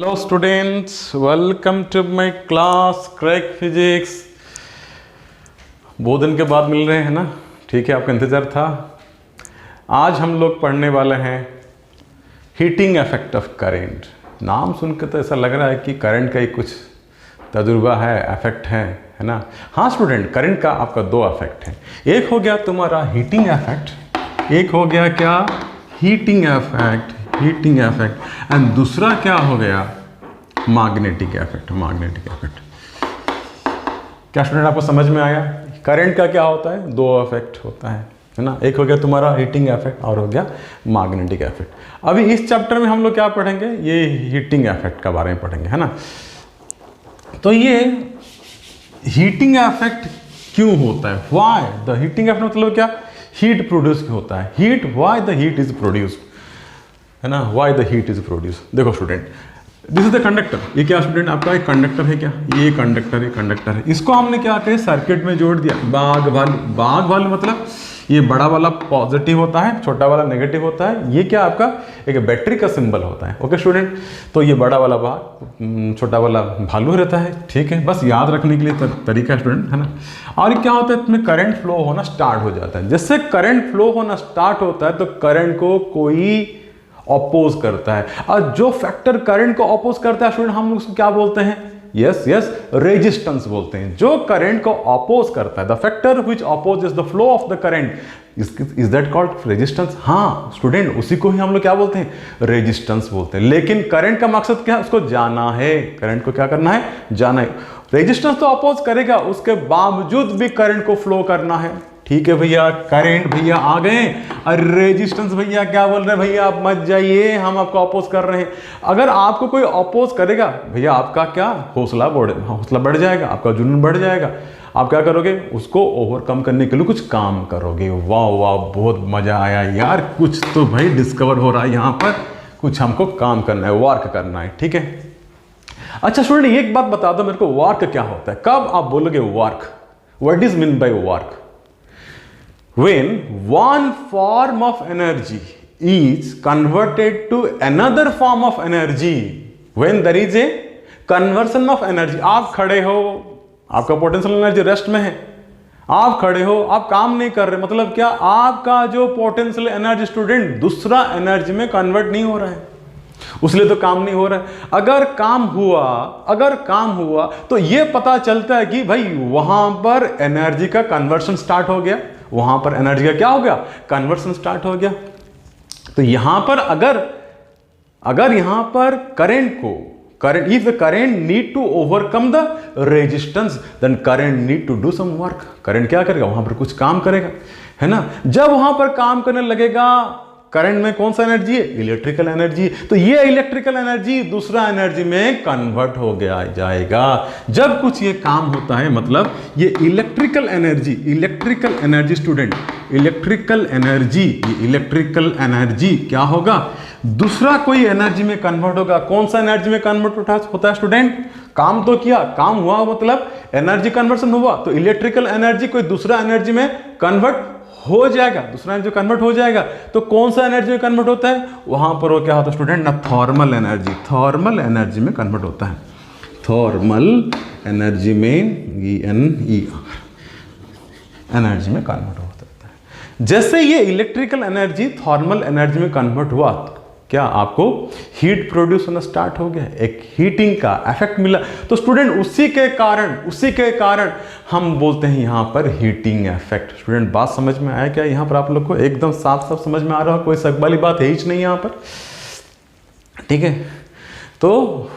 Hello students, welcome to my class crack physics. बहुत दिन के बाद मिल रहे हैं ना, ठीक है, आपका इंतज़ार था। आज हम लोग पढ़ने वाले हैं हीटिंग इफेक्ट ऑफ करंट। नाम सुनकर तो ऐसा लग रहा है कि करंट का ही कुछ तजुर्बा है, इफेक्ट है ना। हाँ स्टूडेंट, करंट का आपका दो इफेक्ट है। एक हो गया तुम्हारा हीटिंग इफेक्ट, एक हो गया क्या, हीटिंग इफेक्ट एंड दूसरा क्या हो गया, मैग्नेटिक इफेक्ट। क्या स्टूडेंट आपको समझ में आया? करंट का क्या होता है, दो इफेक्ट होता है ना। एक हो गया तुम्हारा हीटिंग इफेक्ट और हो गया मैग्नेटिक इफेक्ट। अभी इस चैप्टर में हम लोग क्या पढ़ेंगे, ये हीटिंग इफेक्ट के बारे में पढ़ेंगे, है ना। तो ये हीटिंग इफेक्ट क्यों होता है, व्हाई द हीटिंग इफेक्ट, मतलब क्या, हीट प्रोड्यूस होता है। Heat, why the heat is produced, है ना, why the heat is produce. देखो student, this is the conductor. ये क्या स्टूडेंट, आपका एक कंडक्टर है क्या, ये कंडक्टर है। इसको हमने क्या किया, सर्किट में जोड़ दिया। बाग वाली मतलब ये बड़ा वाला पॉजिटिव होता है, छोटा वाला नेगेटिव होता है। ये क्या आपका एक बैटरी का सिंबल होता है। ओके स्टूडेंट, तो ये बड़ा वाला बाग, छोटा वाला भालू रहता है, ठीक है। बस याद रखने के लिए तरीका स्टूडेंट, है ना। और क्या होता है, इसमें करंट फ्लो होना स्टार्ट हो जाता है। जैसे करंट फ्लो होना स्टार्ट होता है तो करंट को कोई अपोज करता है, और जो फैक्टर करंट को अपोज करता है स्टूडेंट, हम उसको क्या बोलते हैं, यस रेजिस्टेंस बोलते हैं। जो करंट को अपोज करता है, the factor which opposes the flow of the current, is that called resistance. हाँ स्टूडेंट, उसी को ही हम लोग क्या बोलते हैं, रेजिस्टेंस बोलते हैं। लेकिन करंट का मकसद क्या है, उसको जाना है। करंट को क्या करना है, जाना है। रेजिस्टेंस तो अपोज करेगा, उसके बावजूद भी करंट को फ्लो करना है, ठीक है भैया। करंट भैया आ गए, और रेजिस्टेंस भैया क्या बोल रहे हैं, भैया आप मत जाइए, हम आपको अपोज कर रहे हैं। अगर आपको कोई अपोज करेगा भैया, आपका क्या हौसला बढ़ जाएगा, आपका जुनून बढ़ जाएगा। आप क्या करोगे, उसको ओवरकम करने के लिए कुछ काम करोगे। वाह वाह, बहुत मजा आया यार, कुछ तो भाई डिस्कवर हो रहा है यहाँ पर, कुछ हमको काम करना है, वर्क करना है, ठीक है। अच्छा स्टूडेंट, एक बात बता दो मेरे को, वर्क क्या होता है? कब आप बोलोगे work, what is mean by work? When one form of energy is converted to another form of energy, when there is a conversion of energy। आप खड़े हो, आपका पोटेंशियल एनर्जी रेस्ट में है, आप खड़े हो, आप काम नहीं कर रहे, मतलब क्या, आपका जो पोटेंशियल एनर्जी स्टूडेंट दूसरा एनर्जी में कन्वर्ट नहीं हो रहा है, उसलिए तो काम नहीं हो रहा है। अगर काम हुआ तो ये पता चलता है कि भाई वहां पर एनर्जी का कन्वर्शन स्टार्ट हो गया, वहां पर एनर्जी का क्या हो गया, कन्वर्शन स्टार्ट हो गया। तो यहां पर अगर यहां पर current if the current need to overcome the resistance, then current need to do some work. Current क्या करेगा, वहां पर कुछ काम करेगा, है ना। जब वहां पर काम करने लगेगा, करंट में कौन सा एनर्जी है, इलेक्ट्रिकल एनर्जी। तो ये इलेक्ट्रिकल एनर्जी दूसरा एनर्जी में कन्वर्ट हो गया जाएगा। जब कुछ ये काम होता है, मतलब ये electrical energy student, electrical energy क्या होगा, दूसरा कोई एनर्जी में कन्वर्ट होगा। कौन सा एनर्जी में कन्वर्ट होता है स्टूडेंट? काम तो किया, काम हुआ, मतलब एनर्जी कन्वर्सन हुआ, तो इलेक्ट्रिकल एनर्जी कोई दूसरा एनर्जी में कन्वर्ट हो जाएगा, दूसरा एनर्जी कन्वर्ट हो जाएगा। तो कौन सा एनर्जी में कन्वर्ट होता है, वहां पर वो क्या होता है स्टूडेंट, ना थर्मल एनर्जी में कन्वर्ट होता है। थर्मल एनर्जी में एनर्जी में कन्वर्ट होता है। जैसे ये इलेक्ट्रिकल एनर्जी थर्मल एनर्जी में कन्वर्ट हुआ, क्या आपको हीट प्रोड्यूस होना स्टार्ट हो गया, एक हीटिंग का इफेक्ट मिला। तो स्टूडेंट उसी के कारण हम बोलते हैं यहाँ पर हीटिंग इफेक्ट। स्टूडेंट बात समझ में आया क्या? यहाँ पर आप लोग को एकदम साफ समझ में आ रहा हो, कोई शक वाली बात है ही नहीं यहाँ पर, ठीक है। तो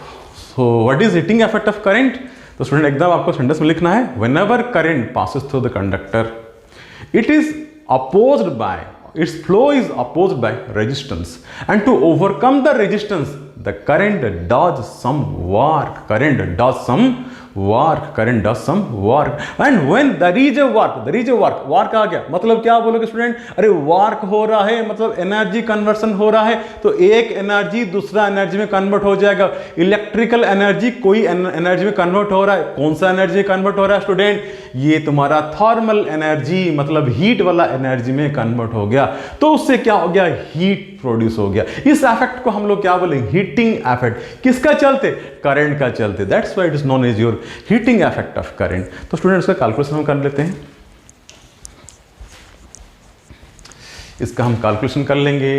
what is heating effect of current? तो स्टूडेंट एकदम आपको सेंटेंस में लिखना है, whenever current passes through the conductor, it is opposed by, its flow is opposed by resistance, and to overcome the resistance, the current does some work, and when there is a work आ गया, मतलब क्या बोलोगे student, अरे work हो रहा है, मतलब energy conversion हो रहा है, तो एक एनर्जी दूसरा एनर्जी में कन्वर्ट हो जाएगा। इलेक्ट्रिकल एनर्जी कोई एनर्जी में कन्वर्ट हो रहा है, कौन सा एनर्जी कन्वर्ट हो रहा है स्टूडेंट, ये तुम्हारा थर्मल एनर्जी, मतलब हीट वाला एनर्जी में कन्वर्ट हो गया। तो उससे क्या हो गया, हीट प्रोड्यूस हो गया। इस इफेक्ट को हम लोग क्या बोलेंगे? Heating effect. किसका चलते? करंट का चलते। That's why it is known as your heating effect of current. तो स्टूडेंट्स का कैलकुलेशन हम कर लेते हैं। इसका हम कैलकुलेशन कर लेंगे।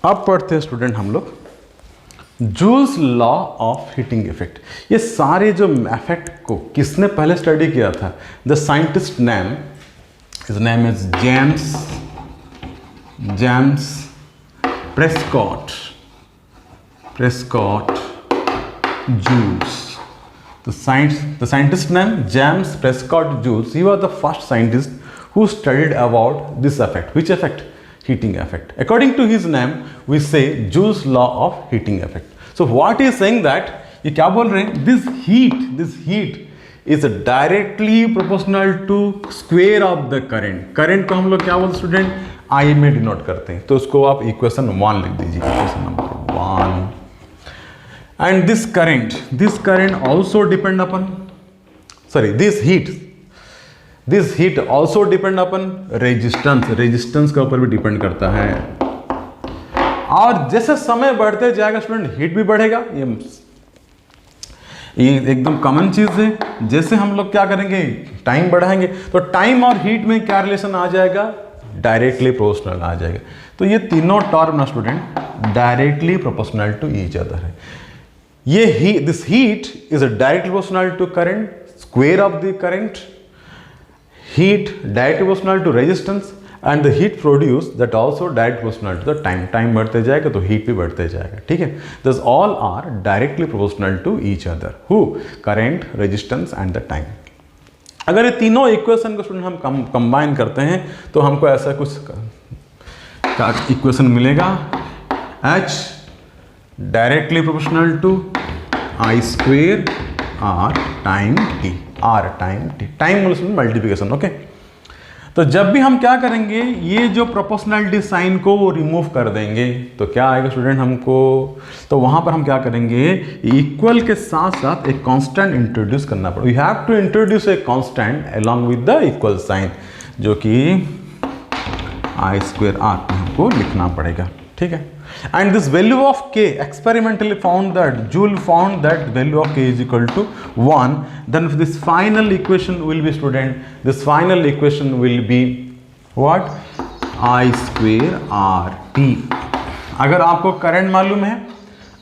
अब पढ़ते हैं स्टूडेंट हम लोग joules law of heating effect. ये सारे जो इफेक्ट को किसने पहले स्टडी किया था? The scientist name, his name is James Prescott Joules. The scientist name James Prescott Joule. He was the first scientist who studied about this effect. Which effect? Heating effect. According to his name, we say Joule's law of heating effect. So what he is saying that ये क्या बोल रहे हैं? This heat is directly proportional to square of the current. Current को हम लोग क्या बोलते हैं स्टूडेंट? I में डिनोट करते हैं। तो उसको आप इक्वेशन 1 लिख दीजिए, equation number 1। And this current also depend upon, this heat also depend upon resistance के ऊपर भी डिपेंड करता है। और जैसे समय बढ़ते जाएगा स्टूडेंट, हीट भी बढ़ेगा। ये एकदम कॉमन चीज है। जैसे हम लोग क्या करेंगे? टाइम बढ़ाएंगे, तो टाइम और हीट में क्या रिलेशन आ जाएगा? डायरेक्टली प्रोपोर्शनल आ जाएगा। तो ये तीनों टर्म ना student directly proportional to each other है। This heat is directly proportional to current, square of the current, heat directly proportional to resistance, and the heat produced that also directly proportional to the time. Time बढ़ते जाएगा तो heat भी बढ़ते जाएगा, ठीक है? Thus all are directly proportional to each other. Who? Current, resistance and the time. अगर ये तीनों इक्वेशन को स्टूडेंट हम कंबाइन करते हैं तो हमको ऐसा कुछ इक्वेशन मिलेगा। H directly proportional to I square R time T। Time multiplication, okay. तो जब भी हम क्या करेंगे, ये जो प्रोपोर्शनलिटी साइन को वो रिमूव कर देंगे तो क्या आएगा स्टूडेंट हमको? तो वहां पर हम क्या करेंगे? इक्वल के साथ साथ एक कांस्टेंट इंट्रोड्यूस करना पड़ेगा। You have to introduce a constant along with the equal sign, जो कि I स्क्वेयर R हमको लिखना पड़ेगा, ठीक है? And this value of k, experimentally found that Joule found that value of k is equal to 1. Then this final equation will be student, this final equation will be what? I square R T। अगर आपको current मालूम है,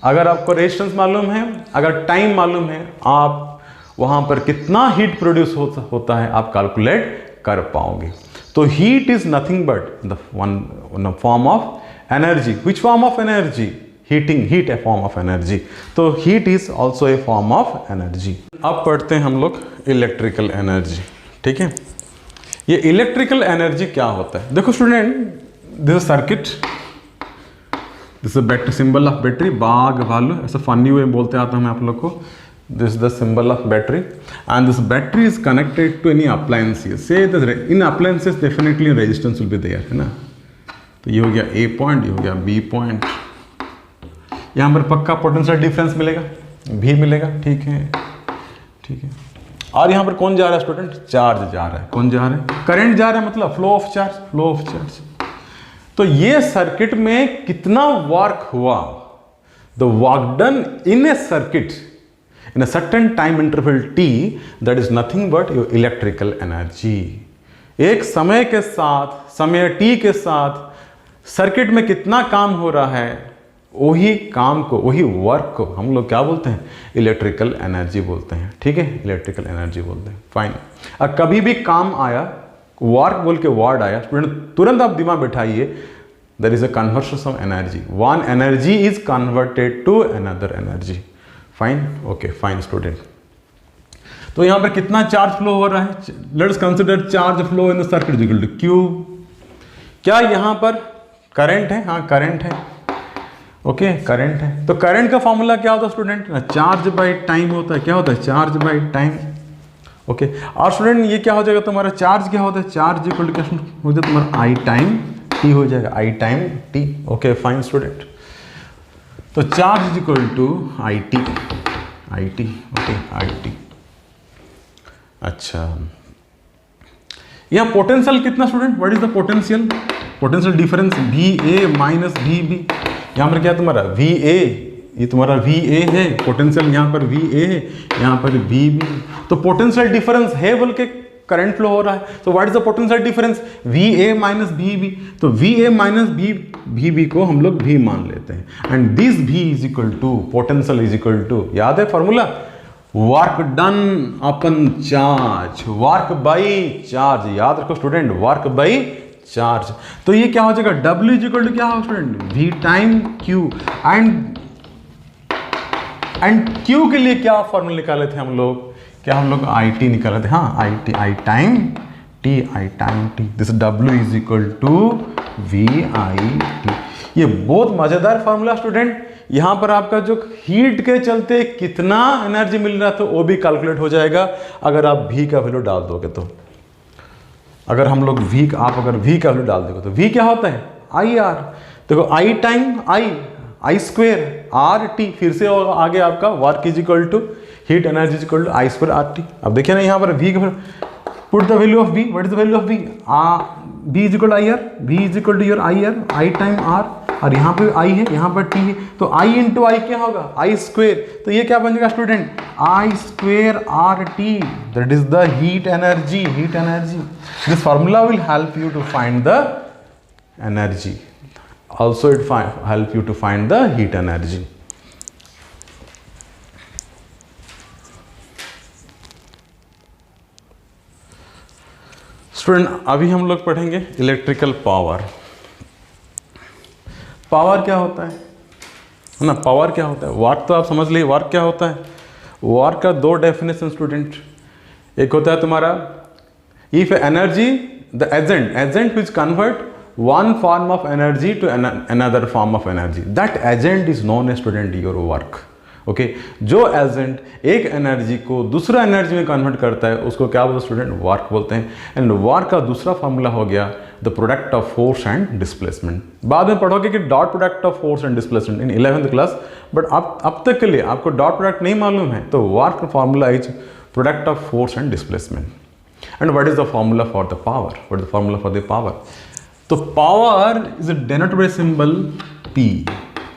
अगर आपको resistance मालूम है, अगर time मालूम है, आप वहां पर कितना हीट प्रोड्यूस होता है आप कैलकुलेट कर पाओगे। तो heat is nothing but the form of energy. Which form of energy? Heat a form of energy. तो heat is also a form of energy. अब पढ़ते हैं हम लोग इलेक्ट्रिकल एनर्जी, ठीक है? ये इलेक्ट्रिकल एनर्जी क्या होता है? देखो student, this circuit, this battery, symbol of battery, बाग भालू, ऐसा फनी वे बोलते आता हूँ मैं आप लोग को। This is the symbol of battery and this battery is connected to any appliances. So in appliances definitely resistance will be there, है ना? तो ये हो गया ए पॉइंट, ये हो गया बी पॉइंट। यहाँ पर पक्का पोटेंशियल डिफरेंस मिलेगा, भी मिलेगा, ठीक है, ठीक है। और यहाँ पर कौन जा रहा है स्टूडेंट? चार्ज जा रहा है। कौन जा रहा है? करंट जा रहा है, मतलब फ्लो ऑफ चार्ज। तो ये सर्किट में कितना वर्क हुआ? The work done in A circuit in a certain time interval T, that is nothing but your electrical energy. एक समय के साथ, समय टी के साथ सर्किट में कितना काम हो रहा है, वही काम को, वही वर्क को हम लोग क्या बोलते हैं? इलेक्ट्रिकल एनर्जी बोलते हैं, ठीक है? इलेक्ट्रिकल एनर्जी बोलते हैं, फाइन। अब कभी भी काम आया, वर्क बोल के वर्ड आया स्टूडेंट, तुरंत आप दिमाग बैठाइए, there is a conversion of energy. One energy is converted to another energy, fine, okay, fine student. तो यहाँ पर कितना चार्ज फ्लो हो रहा है? Let's consider charge flow in the circuit equal to Q. क्या यहाँ पर करंट है? हाँ, करंट है, ओके, करंट है। तो करंट का फॉर्मूला क्या होता है स्टूडेंट? चार्ज बाय टाइम होता है। क्या होता है? Charge by time, okay. और स्टूडेंट ये क्या हो जाएगा तुम्हारा? चार्ज क्या होता है? चार्ज इक्वल टू क्या हो जाएगा तुम्हारा? आई टाइम टी हो जाएगा, I time T, okay, fine student. तो charge is equal to I T, okay, I T. अच्छा, यहाँ पोटेंशियल कितना student? What is the potential? Potential difference VA minus VB, यहाँ पर क्या तुम्हारा VA, ये तुम्हारा VA है, पोटेंशियल यहाँ पर VA है, यहाँ पर VB, तो पोटेंशियल डिफरेंस है बोल के करंट फ्लो हो रहा है। तो what is the potential difference VA minus VB, तो VA माइनस VB को हम लोग V मान लेते हैं and this V is equal to potential is equal to, याद है formula, work done upon charge, work by charge, याद रखो स्टूडेंट, वर्क बाई चार्ज। तो ये क्या हो जाएगा, W इज इक्वल टू क्या हो student, V time Q, and Q के लिए क्या फॉर्मूला निकाले थे हम लोग, क्या हम लोग IT निकाले थे, हाँ IT, I time T, this W is equal to VIT। ये बहुत मजेदार फॉर्मूला स्टूडेंट, यहाँ पर आपका जो हीट के चलते कितना एनर्जी मिल रहा था वो भी कैलकुलेट हो जाएगा अगर आप V का वैल्यू डाल दोगे तो। अगर हम लोग आप अगर V का वैल्यू डाल दोगे तो V क्या होता है, IR, देखो I time I square RT, फिर से आगे आपका work is equal to heat energy is equal to I square RT। अब देखिए ना यहाँ पर V का, put the value of V, what is the value of V, B is equal to IR, V is equal to your IR, I time R, और यहाँ पे I है, यहाँ पर T है, तो I इंटू I क्या होगा, I स्क्वेयर, तो ये क्या बन जाएगा student, I square RT, that is the heat energy, this formula will help you to find the energy, also it help you to find the heat energy. Student अभी हम लोग पढ़ेंगे इलेक्ट्रिकल पावर। पावर क्या होता है ना, power क्या होता है, वाट तो आप समझ लिए, वाट क्या होता है, वाट का दो डेफिनेशन स्टूडेंट, एक होता है तुम्हारा if energy the agent which convert one form of energy to another form of energy, that agent is known as student your work, okay? जो एजेंट एक एनर्जी को दूसरा एनर्जी में कन्वर्ट करता है उसको क्या बोलते हैं स्टूडेंट, वर्क बोलते हैं। एंड वर्क का दूसरा फॉर्मूला हो गया the product of force and displacement. बाद में पढ़ोगे कि dot product of force and displacement in 11th class, but अब तक के लिए आपको डॉट प्रोडक्ट नहीं मालूम है, तो वर्क का formula is product of force and displacement. And what is the formula for the power, what is the formula for the power, तो power is denoted by symbol P,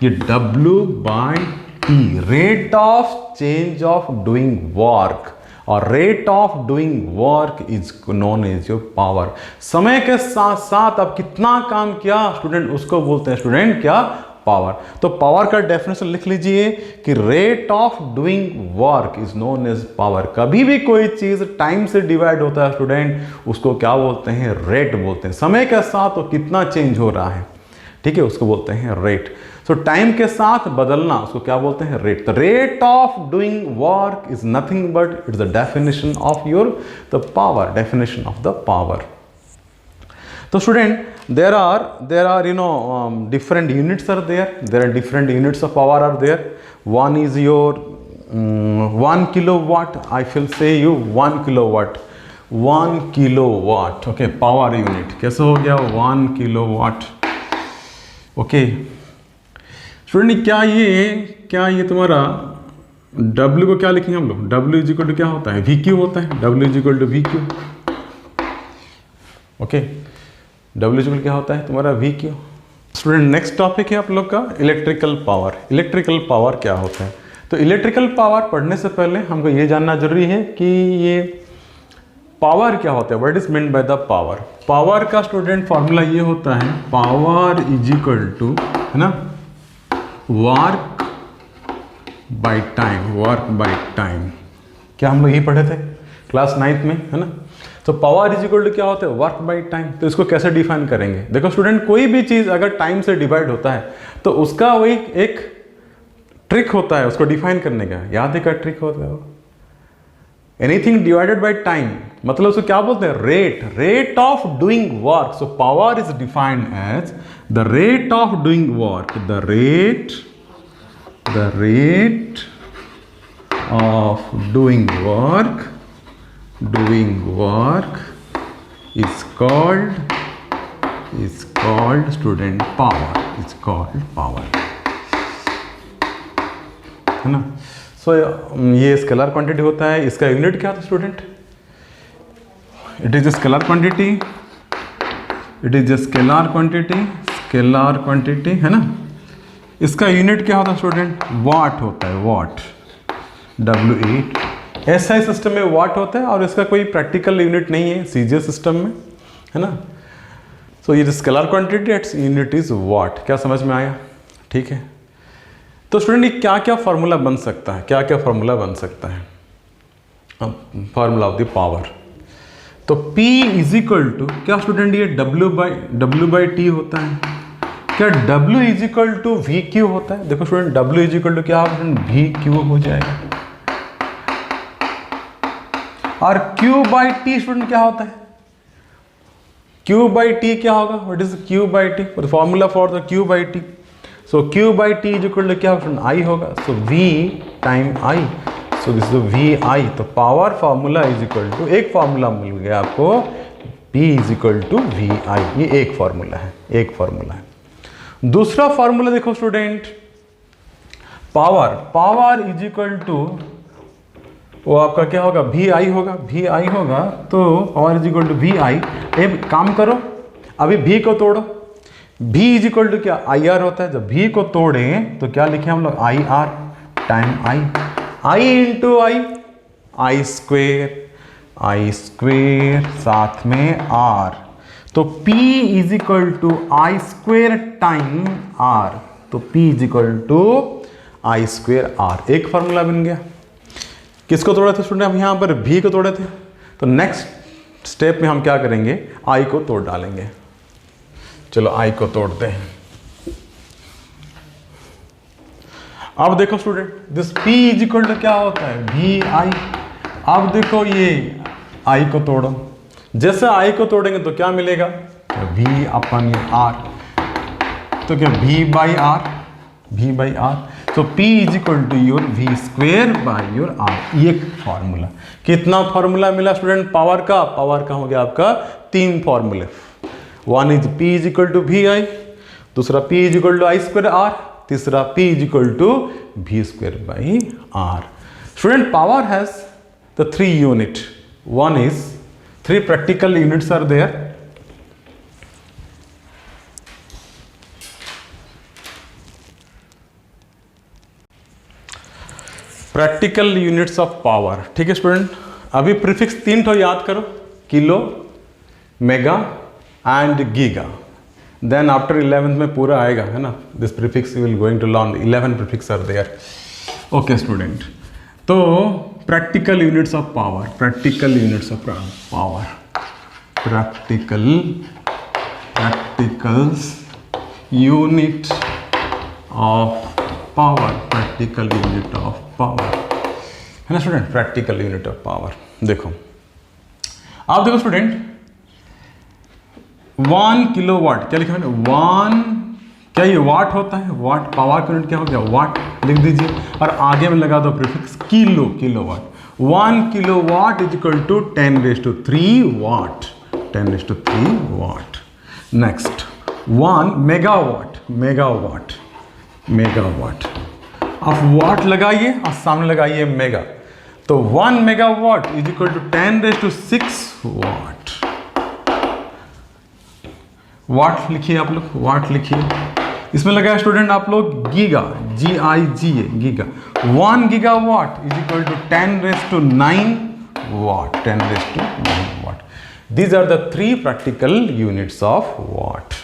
ये W by T, rate of change of doing work, और rate of doing work is known as your power. समय के साथ साथ आप कितना काम किया स्टूडेंट उसको बोलते हैं स्टूडेंट क्या, पावर। तो पावर का डेफिनेशन लिख लीजिए कि rate of doing work is known as power. कभी भी कोई चीज टाइम से डिवाइड होता है स्टूडेंट उसको क्या बोलते हैं, रेट बोलते हैं। समय के साथ वो कितना चेंज हो रहा है, ठीक है, उसको बोलते हैं रेट। सो टाइम के साथ बदलना उसको क्या बोलते हैं, rate. The rate of doing work is nothing but it's the definition of your the power, definition of the power. So student, there are different units are there. There are different units of power are there. One is your 1 kilowatt. I will say you 1 kilowatt. 1 kilowatt. Okay, power unit. कैसे हो गया 1 kilowatt? Okay. Student, क्या ये तुम्हारा W को क्या लिखेंगे हम लोग? W इज इक्वल टू क्या होता है, VQ होता है। W is equal to VQ. Okay, W equal क्या होता है तुम्हारा VQ। स्टूडेंट नेक्स्ट टॉपिक है आप लोग का इलेक्ट्रिकल पावर। इलेक्ट्रिकल पावर क्या होता है, तो इलेक्ट्रिकल पावर पढ़ने से पहले हमको ये जानना जरूरी है कि ये पावर क्या होता है, what is mean by the power. Power का स्टूडेंट फॉर्मूला ये होता है, पावर इज इक्वल टू, है ना, work by time, work by time. क्या हम लोग यही पढ़े थे क्लास 9th में, है ना। तो पावर इज इक्वल टू क्या होता है, वर्क बाय टाइम। तो इसको कैसे डिफाइन करेंगे, देखो स्टूडेंट, कोई भी चीज अगर टाइम से डिवाइड होता है तो उसका वही एक ट्रिक होता है उसको डिफाइन करने का। याद है क्या ट्रिक होता है वो, एनीथिंग डिवाइडेड बाय टाइम, मतलब उसको क्या बोलते हैं, rate, rate of doing work. So power is defined as the rate of doing work, the rate of doing work is called student power, is called power, है ना। सो ये scalar quantity होता है, इसका यूनिट क्या था student, it is scalar quantity it is a scalar quantity है ना। इसका यूनिट क्या होता है स्टूडेंट, वाट होता है, वाट, W8। SI सिस्टम में वाट होता है और इसका कोई प्रैक्टिकल यूनिट नहीं है CGS सिस्टम में, है ना। सो ये scalar quantity, its unit is what. क्या समझ में आया, ठीक है। तो स्टूडेंट ये क्या क्या फार्मूला बन सकता है, क्या क्या फार्मूला बन सकता है, फार्मूला ऑफ द पावर। तो P इज इक्वल टू क्या स्टूडेंट, ये W/T होता है। क्या W is equal to VQ होता है। देखो student W is equal to क्या होगा, VQ हो जाएगा। और Q/T स्टूडेंट क्या होता है, Q/T क्या होगा, what is Q/T, formula for the Q/T। So Q/T is equal to क्या स्टूडेंट, I होगा। So V time I, so this is VI। तो power formula is equal to, एक फॉर्मूला मिल गया आपको, P is equal to VI। ये एक formula है, एक फॉर्मूला है। दूसरा फॉर्मूला देखो student, power is equal to, वो आपका क्या होगा, VI होगा, VI होगा। तो power is equal to VI। एक काम करो, अभी V को तोड़ो, V इज इक्वल टू क्या, IR होता है। जब V को तोड़ें तो क्या लिखे हम लोग, IR time I into I square साथ में R। तो P is equal to I square time R। तो P is equal to I square R। एक फार्मूला बन गया। किसको तोड़े थे स्टूडेंट, हम यहाँ पर V को तोड़े थे। तो नेक्स्ट स्टेप में हम क्या करेंगे, I को तोड़ डालेंगे। चलो I को तोड़ते हैं। अब देखो student, this P is equal to क्या होता है, VI। अब देखो ये I को तोड़ो, जैसे I को तोड़ेंगे तो क्या मिलेगा, V/R। तो क्या V/R। तो P is equal to your V square by your R। ये फॉर्मूला, कितना फॉर्मूला मिला स्टूडेंट पावर का, पावर का हो गया आपका 3 फॉर्मूले। One is P is equal to VI, दूसरा P is equal to I square R, तीसरा P is equal to V square by R। Student power has the 3 unit, one is 3 practical units are there। Practical units of power, ठीक है student. अभी prefix 3 ठो याद करो, kilo, mega and giga. Then after 11th में पूरा आएगा, है ना। This prefix you will going to learn, 11 prefix are there. Okay student, तो practical units of power, practical units of power, practicals unit of power, practical unit of power, है ना student. Practical unit of power देखो, आप देखो student, 1 kilowatt क्या लिखा है, 1, क्या ये वाट होता है, वाट, पावर का यूनिट क्या हो गया, वाट लिख दीजिए। और आगे में लगा दो prefix kilowatt. 1 kilowatt is equal to 10⁻³ watt, 10⁻³ watt. Next 1 megawatt, अब वाट लगाइए और सामने लगाइए मेगा। तो 1 megawatt is equal to 10⁻6 watt. Watt लिखिए आप लोग, वाट लिखिए। इसमें लगा है स्टूडेंट आप लोग giga, GIGA, giga. 1 gigawatt is equal to 10⁻9 watt, 10⁻9 watt. These are the 3 practical units of watt।